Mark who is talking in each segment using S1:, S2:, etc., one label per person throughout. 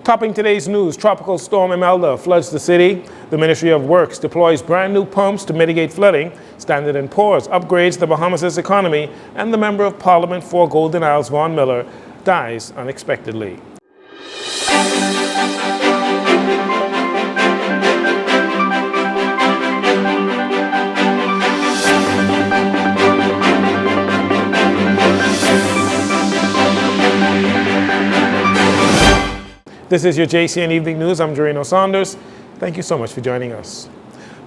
S1: Topping today's news, Tropical Storm Alda floods the city. The Ministry of Works deploys brand new pumps to mitigate flooding. Standard & Poor's upgrades the Bahamas' economy, and the Member of Parliament for Golden Isles, Vaughn dies unexpectedly. This is your JCN Evening News. I'm Jcn Saunders. Thank you so much for joining us.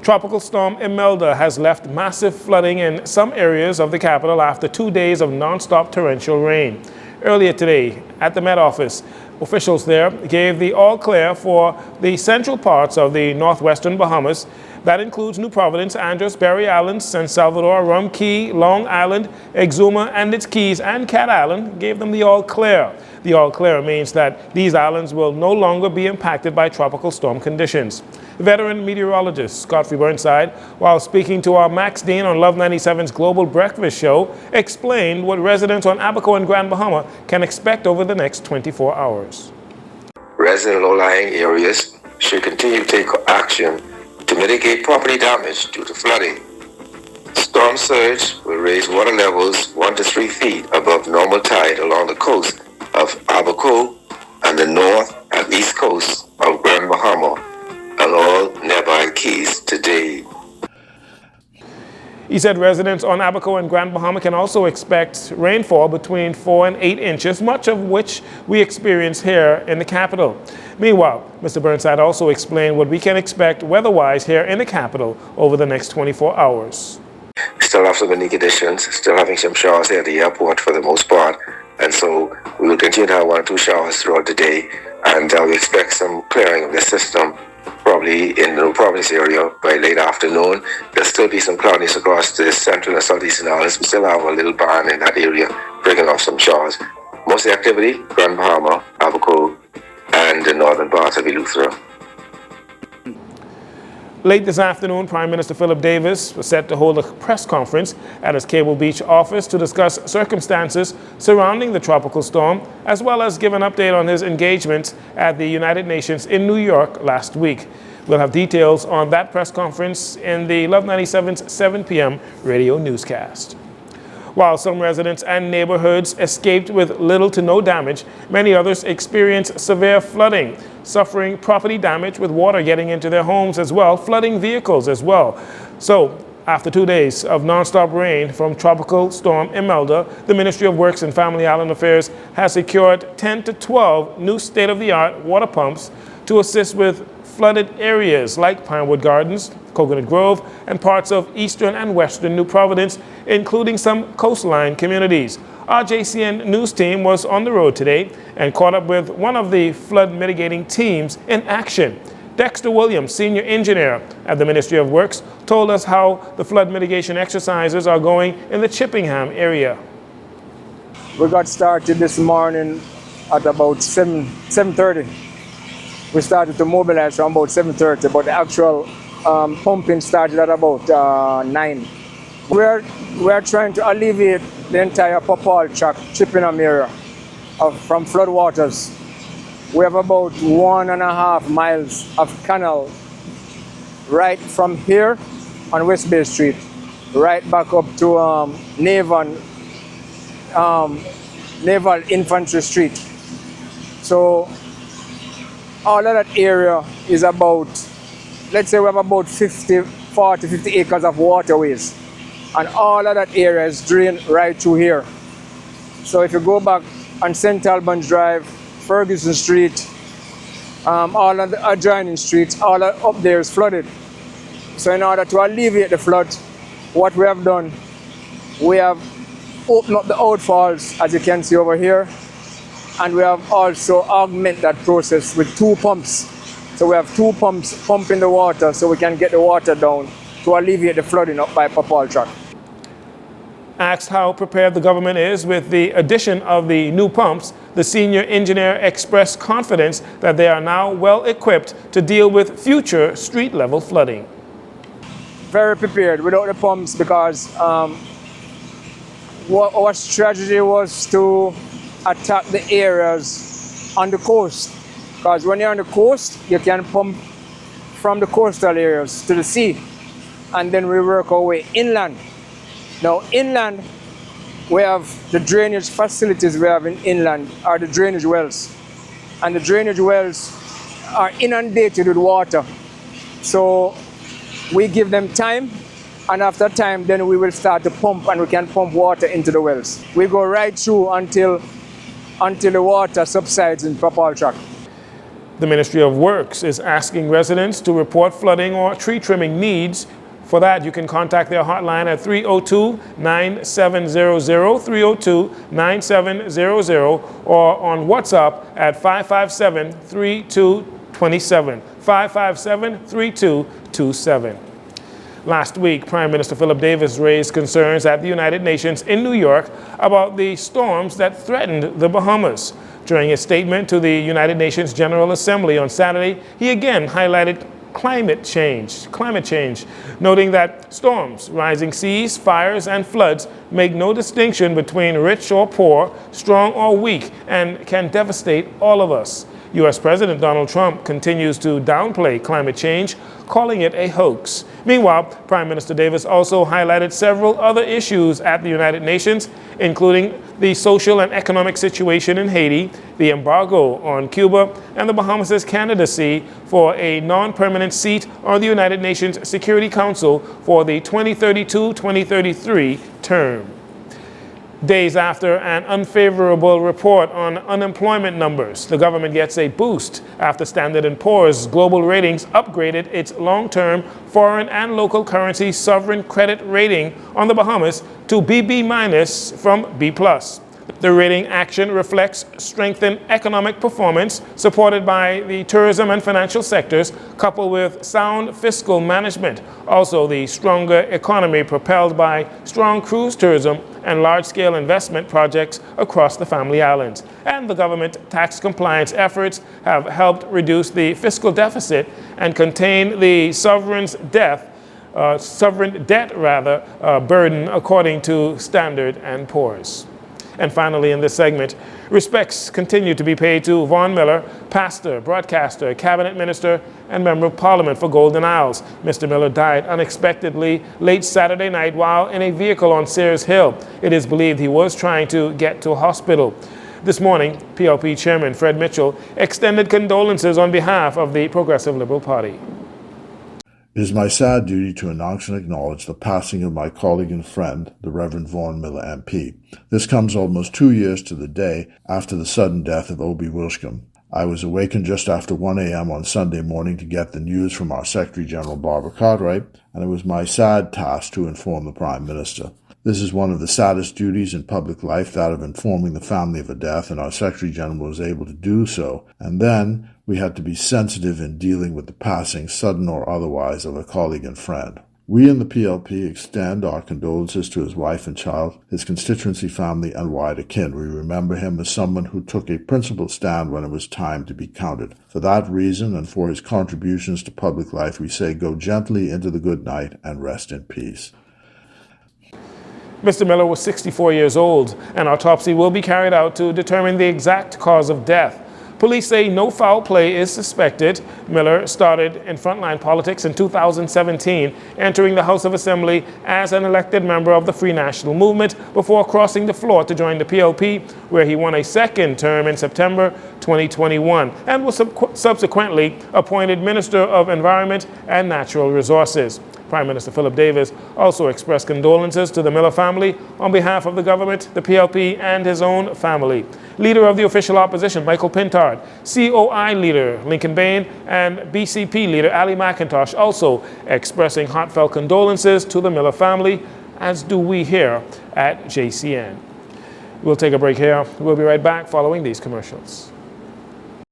S1: Tropical Storm Imelda has left massive flooding in some areas of the capital after 2 days of non-stop torrential rain. Earlier today, at the Met Office, officials there gave the all clear for the central parts of the northwestern Bahamas. That includes New Providence, Andros, Berry Island, San Salvador, Rum Cay, Long Island, Exuma and its Keys, and Cat Island gave them the all clear. The all clear means that these islands will no longer be impacted by tropical storm conditions. Veteran meteorologist Scott Burnside, while speaking to our Max Dean on Love 97's Global Breakfast Show, explained what residents on Abaco and Grand Bahama can expect over the next 24 hours.
S2: Residents in low-lying areas should continue to take action to mitigate property damage due to flooding. Storm surge will raise water levels 1 to 3 feet above normal tide along the coast of Abaco and the north and east coast of Grand Bahama and all nearby keys today.
S1: He said residents on Abaco and Grand Bahama can also expect rainfall between 4 and 8 inches, much of which we experience here in the capital. Meanwhile, Mr. Burnside also explained what we can expect weather-wise here in the capital over the next 24 hours.
S2: Still have some windy conditions, still having some showers here at the airport for the most part, and so we will continue to have 1 or 2 showers throughout the day, and we expect some clearing of the system probably in the New Providence area by late afternoon. There'll still be some cloudiness across the central and southeastern islands. We still have a little band in that area breaking off some showers. Most of the activity, Grand Bahama, Abaco, and the northern parts of Eleuthera.
S1: Late this afternoon, Prime Minister Philip Davis was set to hold a press conference at his Cable Beach office to discuss circumstances surrounding the tropical storm, as well as give an update on his engagement at the United Nations in New York last week. We'll have details on that press conference in the Love 97's 7 p.m. radio newscast. While some residents and neighborhoods escaped with little to no damage, many others experienced severe flooding, suffering property damage with water getting into their homes as well, flooding vehicles as well. So, after 2 days of nonstop rain from Tropical Storm Imelda, the Ministry of Works and Family Island Affairs has secured 10 to 12 new state-of-the-art water pumps to assist with flooded areas like Pinewood Gardens, Coconut Grove, and parts of eastern and western New Providence, including some coastline communities. Our JCN News team was on the road today and caught up with one of the flood mitigating teams in action. Dexter Williams, senior engineer at the Ministry of Works, told us how the flood mitigation exercises are going in the Chippingham area.
S3: We got started this morning at about 7:30. We started to mobilize around about 7:30, but the actual pumping started at about 9. We're trying to alleviate the entire Popal Track Chippingham area from flood waters. We have about 1.5 miles of canal right from here on West Bay Street, right back up to Naval Infantry Street. So all of that area is about, let's say we have about 50 acres of waterways. And all of that area is drained right through here. So if you go back on St. Albans Drive, Ferguson Street, all of the adjoining streets, all up there is flooded. So in order to alleviate the flood, what we have done, we have opened up the outfalls, as you can see over here, and we have also augmented that process with 2 pumps. So we have 2 pumps pumping the water so we can get the water down to alleviate the flooding up by Popal Track.
S1: Asked how prepared the government is with the addition of the new pumps, the senior engineer expressed confidence that they are now well equipped to deal with future street-level flooding.
S3: Very prepared without the pumps because our strategy was to attack the areas on the coast Because when you're on the coast, you can pump from the coastal areas to the sea, and then we work our way inland. Now, inland, we have the drainage facilities we have in inland are the drainage wells. And the drainage wells are inundated with water. So we give them time, and after time, then we will start to pump, and we can pump water into the wells. We go right through until the water subsides in Papal Track.
S1: The Ministry of Works is asking residents to report flooding or tree trimming needs. For that, you can contact their hotline at 302-9700, 302-9700, or on WhatsApp at 557-3227, 557-3227. Last week, Prime Minister Philip Davis raised concerns at the United Nations in New York about the storms that threatened the Bahamas. During his statement to the United Nations General Assembly on Saturday, he again highlighted climate change, noting that storms, rising seas, fires, and floods make no distinction between rich or poor, strong or weak, and can devastate all of us. U.S. President Donald Trump continues to downplay climate change, calling it a hoax. Meanwhile, Prime Minister Davis also highlighted several other issues at the United Nations, including the social and economic situation in Haiti, the embargo on Cuba, and the Bahamas' candidacy for a non-permanent seat on the United Nations Security Council for the 2032-2033 term. Days after an unfavorable report on unemployment numbers, the government gets a boost after Standard & Poor's Global Ratings upgraded its long-term foreign and local currency sovereign credit rating on the Bahamas to BB- from B+. The rating action reflects strengthened economic performance supported by the tourism and financial sectors, coupled with sound fiscal management. Also, the stronger economy propelled by strong cruise tourism and large-scale investment projects across the Family Islands. And the government tax compliance efforts have helped reduce the fiscal deficit and contain the sovereign debt burden, according to Standard & Poor's. And finally, in this segment, respects continue to be paid to Vaughn Miller, pastor, broadcaster, cabinet minister, and member of parliament for Golden Isles. Mr. Miller died unexpectedly late Saturday night while in a vehicle on Sears Hill. It is believed he was trying to get to a hospital. This morning, PLP Chairman Fred Mitchell extended condolences on behalf of the Progressive Liberal Party.
S4: It is my sad duty to announce and acknowledge the passing of my colleague and friend, the Reverend Vaughn Miller MP. This comes almost 2 years to the day after the sudden death of Obie Wilshcombe. I was awakened just after 1 a.m. on Sunday morning to get the news from our Secretary General Barbara Cartwright, and it was my sad task to inform the Prime Minister. This is one of the saddest duties in public life, that of informing the family of a death, and our Secretary General was able to do so. And then we had to be sensitive in dealing with the passing, sudden or otherwise, of a colleague and friend. We in the PLP extend our condolences to his wife and child, his constituency family, and wider kin. We remember him as someone who took a principled stand when it was time to be counted. For that reason, and for his contributions to public life, we say go gently into the good night and rest in peace.
S1: Mr. Miller was 64 years old. An autopsy will be carried out to determine the exact cause of death. Police say no foul play is suspected. Miller started in frontline politics in 2017, entering the House of Assembly as an elected member of the Free National Movement before crossing the floor to join the PLP, where he won a second term in September 2021 and was subsequently appointed Minister of Environment and Natural Resources. Prime Minister Philip Davis also expressed condolences to the Miller family on behalf of the government, the PLP, and his own family. Leader of the official opposition, Michael Pintard, COI leader Lincoln Bain, and BCP leader Ali McIntosh also expressing heartfelt condolences to the Miller family, as do we here at JCN. We'll take a break here. We'll be right back following these commercials.